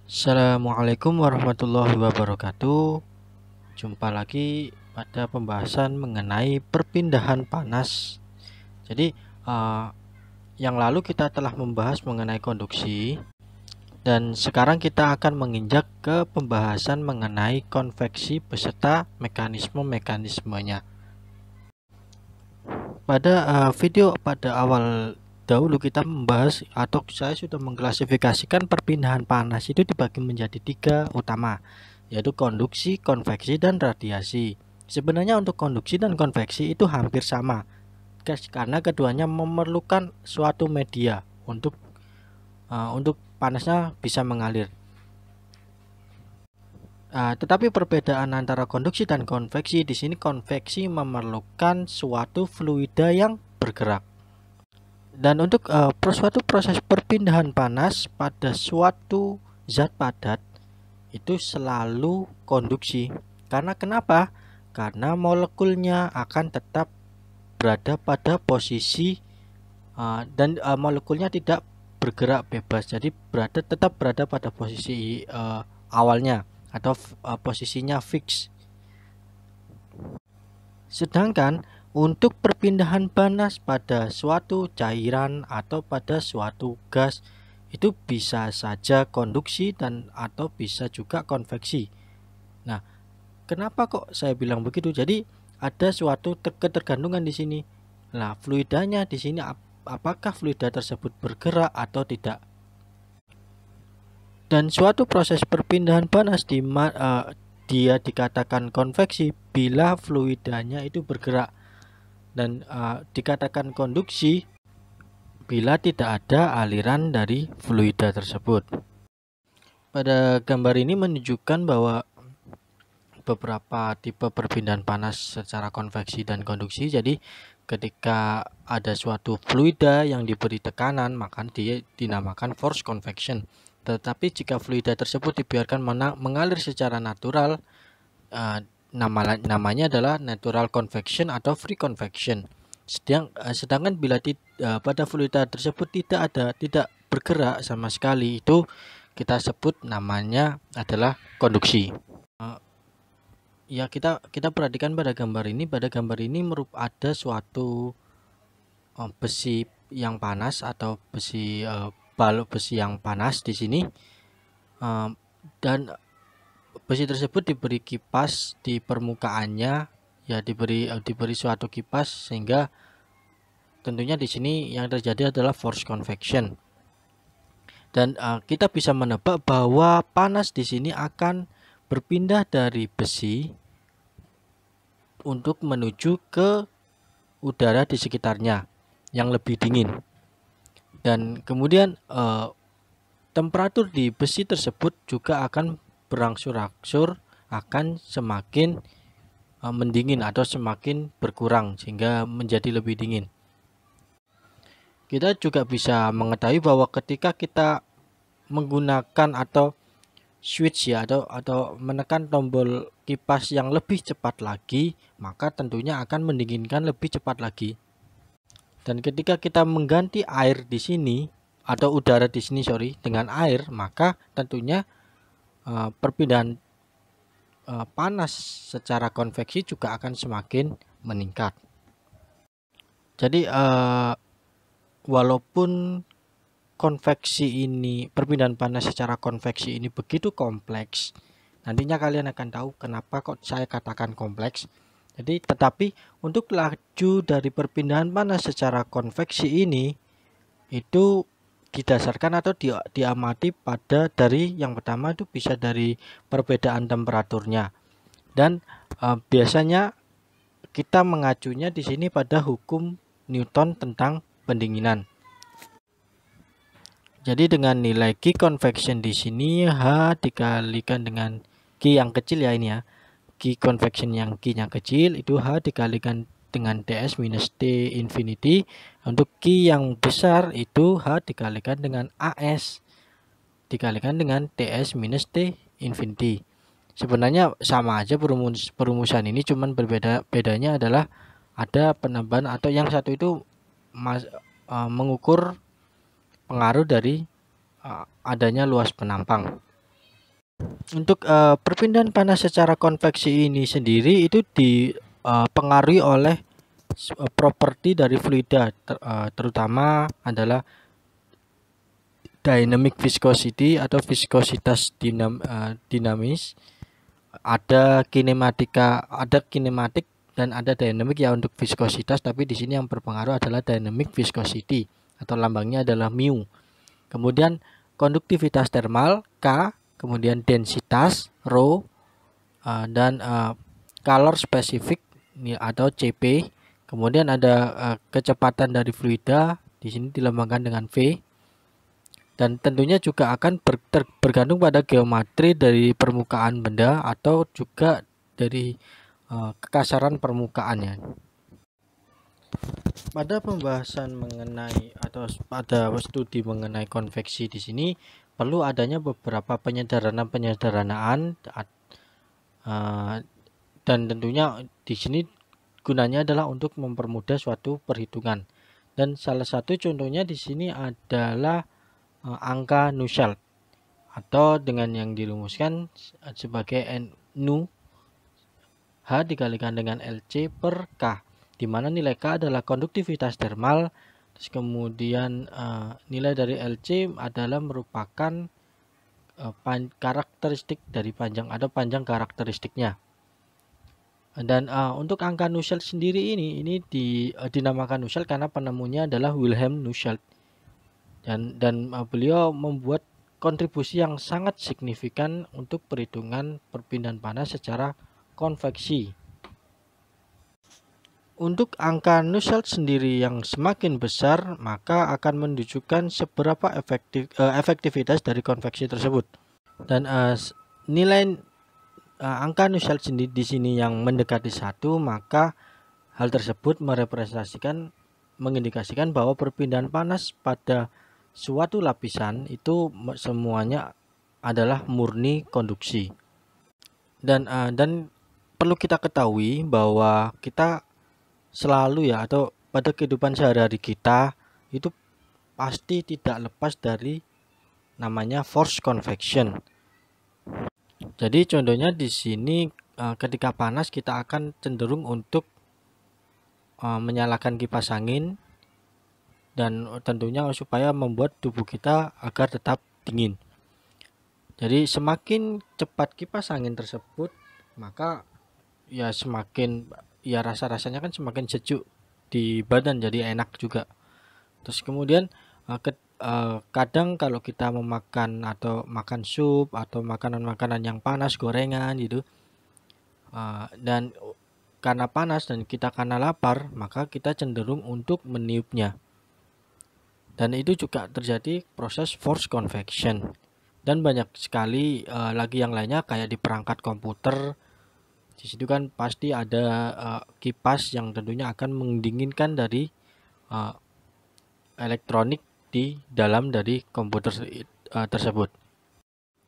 Assalamualaikum warahmatullahi wabarakatuh. Jumpa lagi pada pembahasan mengenai perpindahan panas. Jadi, eh, yang lalu kita telah membahas mengenai konduksi, dan sekarang kita akan menginjak ke pembahasan mengenai konveksi beserta mekanisme-mekanismenya. Pada video pada awal dahulu kita membahas atau saya sudah mengklasifikasikan perpindahan panas itu dibagi menjadi 3 utama, yaitu konduksi, konveksi, dan radiasi. Sebenarnya untuk konduksi dan konveksi itu hampir sama, karena keduanya memerlukan suatu media untuk panasnya bisa mengalir. Tetapi perbedaan antara konduksi dan konveksi, di sini konveksi memerlukan suatu fluida yang bergerak. Dan untuk suatu proses perpindahan panas pada suatu zat padat itu selalu konduksi. Karena kenapa? Karena molekulnya akan tetap berada pada posisi dan molekulnya tidak bergerak bebas. Jadi tetap berada pada posisi awalnya atau posisinya fix. Sedangkan untuk perpindahan panas pada suatu cairan atau pada suatu gas itu bisa saja konduksi dan atau bisa juga konveksi. Nah, kenapa kok saya bilang begitu? Jadi ada suatu ketergantungan di sini. Nah, fluidanya di sini apakah fluida tersebut bergerak atau tidak? Dan suatu proses perpindahan panas dia dikatakan konveksi bila fluidanya itu bergerak, dan dikatakan konduksi bila tidak ada aliran dari fluida tersebut. Pada gambar ini menunjukkan bahwa beberapa tipe perpindahan panas secara konveksi dan konduksi. Jadi ketika ada suatu fluida yang diberi tekanan, maka dia dinamakan force convection. Tetapi jika fluida tersebut dibiarkan mengalir secara natural, namanya adalah natural convection atau free convection. Sedangkan bila pada fluida tersebut tidak bergerak sama sekali, itu kita sebut namanya adalah konduksi. Ya, kita perhatikan pada gambar ini. Pada gambar ini ada suatu besi yang panas atau balok besi yang panas di sini, dan besi tersebut diberi kipas di permukaannya, ya diberi suatu kipas, sehingga tentunya di sini yang terjadi adalah force convection. Dan kita bisa menebak bahwa panas di sini akan berpindah dari besi untuk menuju ke udara di sekitarnya yang lebih dingin. Dan kemudian temperatur di besi tersebut juga akan berangsur-angsur akan semakin mendingin atau semakin berkurang sehingga menjadi lebih dingin. Kita juga bisa mengetahui bahwa ketika kita menggunakan atau switch ya atau menekan tombol kipas yang lebih cepat lagi, maka tentunya akan mendinginkan lebih cepat lagi. Dan ketika kita mengganti air di sini atau udara di sini dengan air, maka tentunya perpindahan panas secara konveksi juga akan semakin meningkat. Jadi walaupun perpindahan panas secara konveksi ini begitu kompleks, nantinya kalian akan tahu kenapa kok saya katakan kompleks. Jadi tetapi untuk laju dari perpindahan panas secara konveksi ini itu didasarkan atau diamati dari yang pertama itu bisa dari perbedaan temperaturnya, dan biasanya kita mengacunya di sini pada hukum Newton tentang pendinginan. Jadi dengan nilai Q convection di sini H dikalikan dengan Q yang kecil ya, ini ya. Q convection yang Q-nya kecil itu H dikalikan dengan ds minus T infinity. Untuk Q yang besar itu H dikalikan dengan AS dikalikan dengan ts minus T infinity. Sebenarnya sama aja perumusan ini, cuman bedanya adalah ada penambahan, atau yang satu itu mengukur pengaruh dari adanya luas penampang. Untuk perpindahan panas secara konveksi ini sendiri itu dipengaruhi oleh properti dari fluida, terutama adalah dynamic viscosity atau viskositas dinamis, ada kinematik dan ada dynamic ya untuk viskositas, tapi di sini yang berpengaruh adalah dynamic viscosity atau lambangnya adalah mu. Kemudian konduktivitas termal K, kemudian densitas rho, dan calor spesifik atau CP. Kemudian ada kecepatan dari fluida, di sini dilambangkan dengan V. Dan tentunya juga akan bergantung pada geometri dari permukaan benda atau juga dari kekasaran permukaannya. Pada pembahasan mengenai atau pada studi mengenai konveksi di sini perlu adanya beberapa penyederhanaan dan tentunya di sini gunanya adalah untuk mempermudah suatu perhitungan. Dan salah satu contohnya di sini adalah angka Nusselt atau dengan yang dirumuskan sebagai Nu H dikalikan dengan LC per K, di mana nilai K adalah konduktivitas termal, terus kemudian nilai dari LC adalah merupakan karakteristik dari panjang atau panjang karakteristiknya. Dan untuk angka Nusselt sendiri ini dinamakan Nusselt karena penemunya adalah Wilhelm Nusselt. Dan beliau membuat kontribusi yang sangat signifikan untuk perhitungan perpindahan panas secara konveksi. Untuk angka Nusselt sendiri yang semakin besar, maka akan menunjukkan seberapa efektivitas dari konveksi tersebut. Dan nilai angka Nusselt sendiri di sini yang mendekati 1, maka hal tersebut mengindikasikan bahwa perpindahan panas pada suatu lapisan itu semuanya adalah murni konduksi. Dan perlu kita ketahui bahwa kita selalu ya atau pada kehidupan sehari-hari kita itu pasti tidak lepas dari namanya force convection. Jadi contohnya di sini ketika panas kita akan cenderung untuk menyalakan kipas angin dan tentunya supaya membuat tubuh kita agar tetap dingin. Jadi semakin cepat kipas angin tersebut, maka ya semakin ya rasanya kan semakin sejuk di badan, jadi enak juga. Terus kemudian kadang kalau kita memakan atau makan sup atau makanan-makanan yang panas, gorengan gitu, dan karena panas dan kita karena lapar, maka kita cenderung untuk meniupnya. Dan itu juga terjadi proses force convection. Dan banyak sekali lagi yang lainnya kayak di perangkat komputer. Di situ kan pasti ada kipas yang tentunya akan mendinginkan dari elektronik di dalam dari komputer tersebut.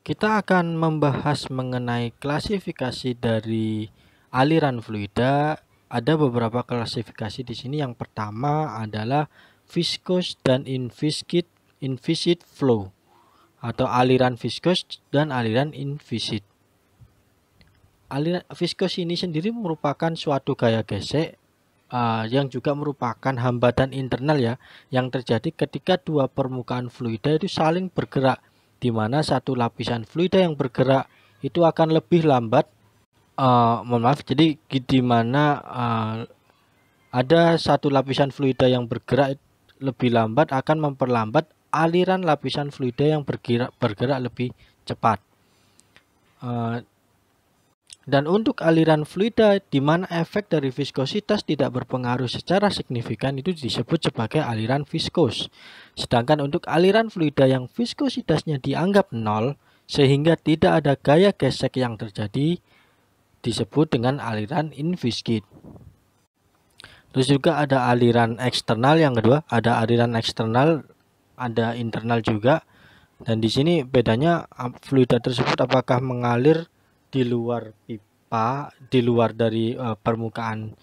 Kita akan membahas mengenai klasifikasi dari aliran fluida. Ada beberapa klasifikasi di sini. Yang pertama adalah viscous dan inviscid flow atau aliran viscous dan aliran inviscid. Aliran viscous ini sendiri merupakan suatu gaya gesek yang juga merupakan hambatan internal ya yang terjadi ketika dua permukaan fluida itu saling bergerak, di mana satu lapisan fluida yang bergerak itu akan lebih lambat. Jadi di mana ada satu lapisan fluida yang bergerak lebih lambat akan memperlambat aliran lapisan fluida yang bergerak lebih cepat. Dan untuk aliran fluida di mana efek dari viskositas tidak berpengaruh secara signifikan itu disebut sebagai aliran viskos. Sedangkan untuk aliran fluida yang viskositasnya dianggap 0 sehingga tidak ada gaya gesek yang terjadi disebut dengan aliran inviscid. Terus juga ada aliran eksternal yang kedua, ada aliran eksternal, ada internal juga. Dan di sini bedanya fluida tersebut apakah mengalir di luar pipa, di luar dari permukaan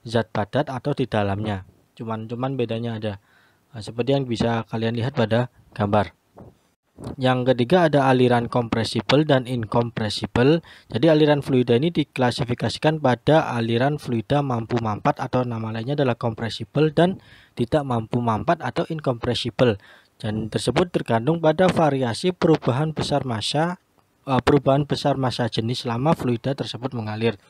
zat padat atau di dalamnya. Cuman bedanya ada. Seperti yang bisa kalian lihat pada gambar. Yang ketiga ada aliran kompresibel dan incompressible. Jadi aliran fluida ini diklasifikasikan pada aliran fluida mampu mampat atau nama lainnya adalah kompresibel dan tidak mampu mampat atau incompressible. Dan tersebut tergantung pada variasi perubahan besar massa jenis selama fluida tersebut mengalir.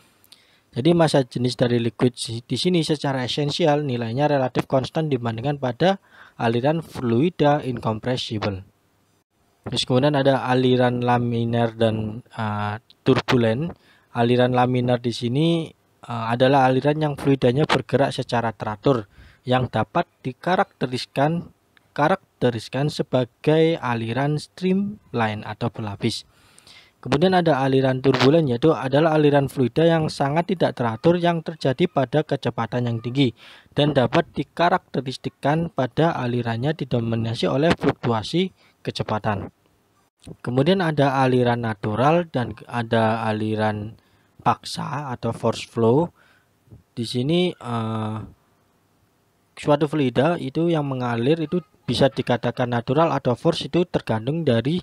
Jadi massa jenis dari liquid di sini secara esensial nilainya relatif konstan dibandingkan pada aliran fluida incompressible. Terus kemudian ada aliran laminar dan turbulen. Aliran laminar di sini adalah aliran yang fluidanya bergerak secara teratur yang dapat dikarakteriskan sebagai aliran streamline atau berlapis. Kemudian ada aliran turbulen, yaitu adalah aliran fluida yang sangat tidak teratur yang terjadi pada kecepatan yang tinggi dan dapat dikarakteristikkan pada alirannya didominasi oleh fluktuasi kecepatan. Kemudian ada aliran natural dan ada aliran paksa atau force flow. Di sini suatu fluida itu yang mengalir itu bisa dikatakan natural atau force, itu tergantung dari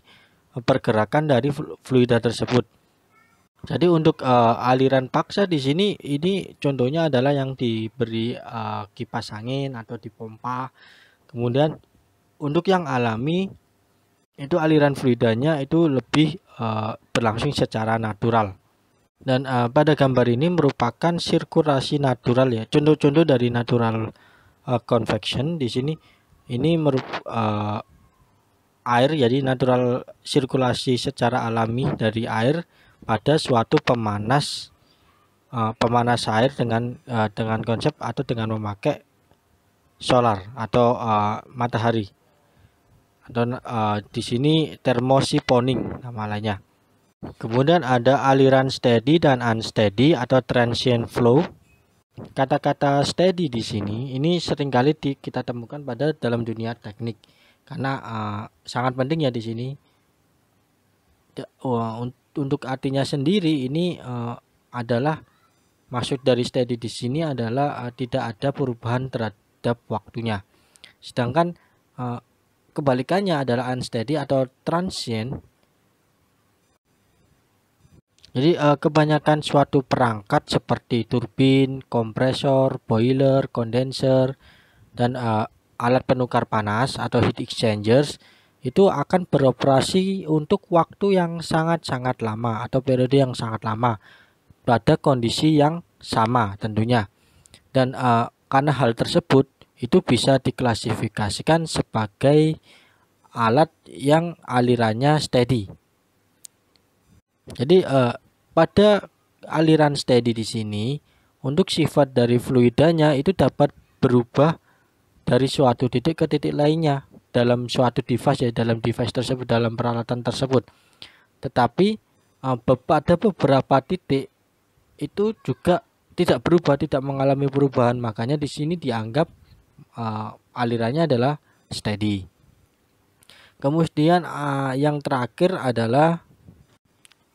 pergerakan dari fluida tersebut. Jadi untuk aliran paksa di sini ini contohnya adalah yang diberi kipas angin atau dipompa. Kemudian untuk yang alami itu aliran fluidanya itu lebih berlangsung secara natural. Dan pada gambar ini merupakan sirkulasi natural ya. Contoh-contoh dari natural convection di sini ini air, jadi natural sirkulasi secara alami dari air pada suatu pemanas air dengan konsep atau dengan memakai solar atau matahari. Atau di sini thermosiphonic nama lainnya. Kemudian ada aliran steady dan unsteady atau transient flow. Kata-kata steady di sini ini seringkali kita temukan pada dalam dunia teknik karena sangat penting ya di sini. Untuk artinya sendiri ini adalah maksud dari steady di sini adalah tidak ada perubahan terhadap waktunya. Sedangkan kebalikannya adalah unsteady atau transient. Jadi kebanyakan suatu perangkat seperti turbin, kompresor, boiler, kondenser, dan alat penukar panas atau heat exchangers itu akan beroperasi untuk waktu yang sangat-sangat lama atau periode yang sangat lama pada kondisi yang sama tentunya. Dan karena hal tersebut itu bisa diklasifikasikan sebagai alat yang alirannya steady. Jadi pada aliran steady di sini untuk sifat dari fluidanya itu dapat berubah dari suatu titik ke titik lainnya dalam suatu device ya, dalam device tersebut, dalam peralatan tersebut. Tetapi pada beberapa titik itu juga tidak berubah, tidak mengalami perubahan. Makanya di sini dianggap alirannya adalah steady. Kemudian yang terakhir adalah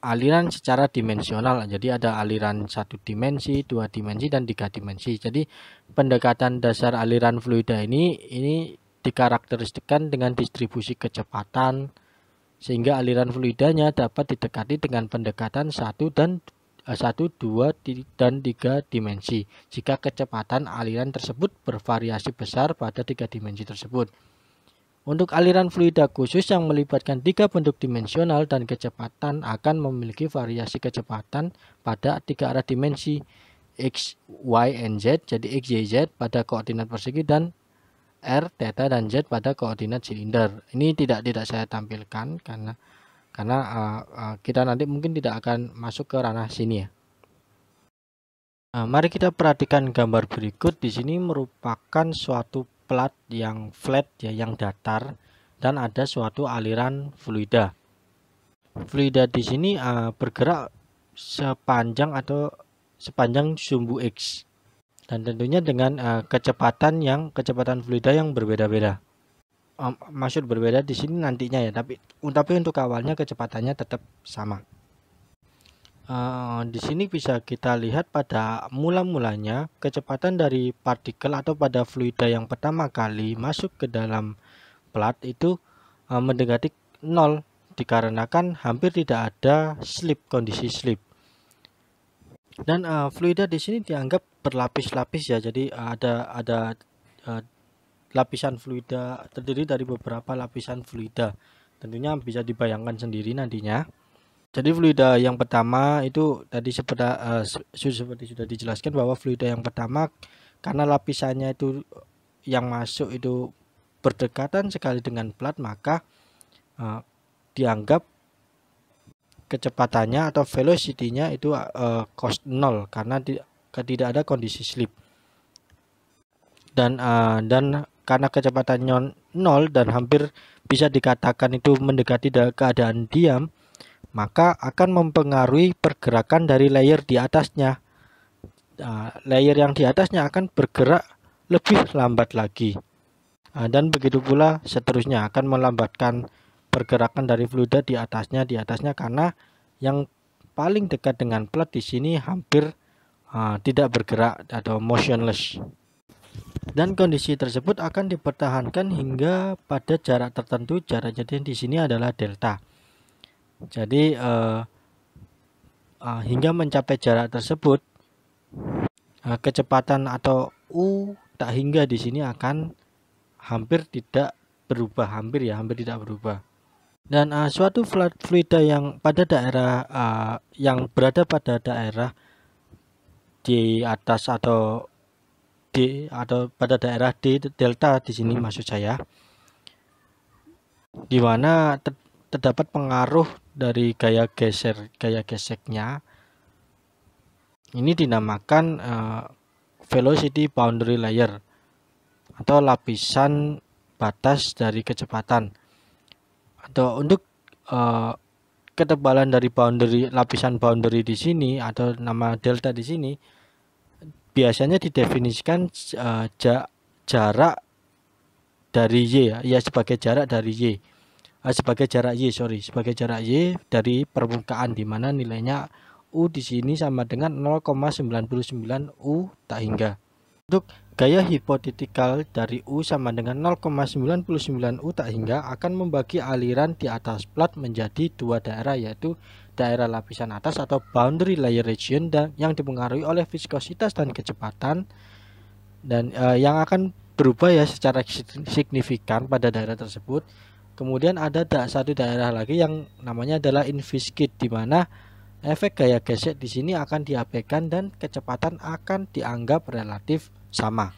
aliran secara dimensional. Jadi ada aliran 1 dimensi, 2 dimensi, dan 3 dimensi. Jadi pendekatan dasar aliran fluida ini dikarakteristikkan dengan distribusi kecepatan sehingga aliran fluidanya dapat didekati dengan pendekatan 1, 2, dan 3 dimensi jika kecepatan aliran tersebut bervariasi besar pada 3 dimensi tersebut. Untuk aliran fluida khusus yang melibatkan 3 bentuk dimensional dan kecepatan akan memiliki variasi kecepatan pada 3 arah dimensi X, Y, and Z. Jadi X, Y, Z pada koordinat persegi dan R, theta, dan Z pada koordinat silinder. Ini tidak saya tampilkan karena kita nanti mungkin tidak akan masuk ke ranah sini ya. Mari kita perhatikan gambar berikut. Di sini merupakan suatu plat yang flat ya, yang datar, dan ada suatu aliran fluida. Fluida di sini bergerak sepanjang sumbu X, dan tentunya dengan kecepatan fluida yang berbeda-beda. Maksud berbeda di sini nantinya ya, tapi untuk awalnya kecepatannya tetap sama. Di sini bisa kita lihat pada mulanya kecepatan dari partikel atau pada fluida yang pertama kali masuk ke dalam plat itu mendekati 0 dikarenakan hampir tidak ada kondisi slip. Dan fluida di sini dianggap berlapis-lapis ya. Jadi ada lapisan fluida terdiri dari beberapa lapisan fluida. Tentunya bisa dibayangkan sendiri nantinya. Jadi fluida yang pertama itu tadi seperti sudah dijelaskan bahwa fluida yang pertama karena lapisannya itu yang masuk itu berdekatan sekali dengan plat, maka dianggap kecepatannya atau velocity-nya itu cost 0 karena tidak ada kondisi slip. Dan karena kecepatannya 0 dan hampir bisa dikatakan itu mendekati keadaan diam, maka akan mempengaruhi pergerakan dari layer di atasnya. Layer yang di atasnya akan bergerak lebih lambat lagi. Dan begitu pula seterusnya akan melambatkan pergerakan dari fluida di atasnya karena yang paling dekat dengan plat di sini hampir tidak bergerak atau motionless. Dan kondisi tersebut akan dipertahankan hingga pada jarak tertentu. Jaraknya di sini adalah delta. Jadi hingga mencapai jarak tersebut, kecepatan atau U tak hingga di sini akan hampir tidak berubah, hampir tidak berubah. Dan suatu fluida yang pada daerah yang berada pada daerah di atas atau pada daerah D delta di sini maksud saya, di mana terdapat pengaruh dari gaya geseknya. Ini dinamakan velocity boundary layer atau lapisan batas dari kecepatan. Atau untuk ketebalan dari lapisan boundary di sini atau nama delta di sini biasanya didefinisikan jarak dari Y ya sebagai jarak dari Y. Sebagai jarak Y dari permukaan, di mana nilainya U di sini sama dengan 0,99 U tak hingga. Untuk gaya hipotetikal dari U sama dengan 0,99 U tak hingga akan membagi aliran di atas plat menjadi dua daerah, yaitu daerah lapisan atas atau boundary layer region yang dipengaruhi oleh viskositas dan kecepatan, dan yang akan berubah ya secara signifikan pada daerah tersebut. Kemudian ada satu daerah lagi yang namanya adalah inviscid, di mana efek gaya gesek di sini akan diabaikan dan kecepatan akan dianggap relatif sama.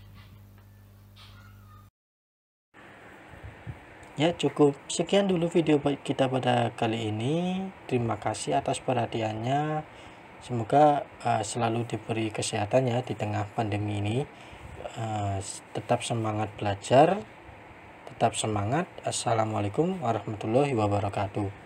Ya, cukup sekian dulu video kita pada kali ini. Terima kasih atas perhatiannya. Semoga selalu diberi kesehatan ya di tengah pandemi ini. Tetap semangat belajar. Tetap semangat. Assalamualaikum warahmatullahi wabarakatuh.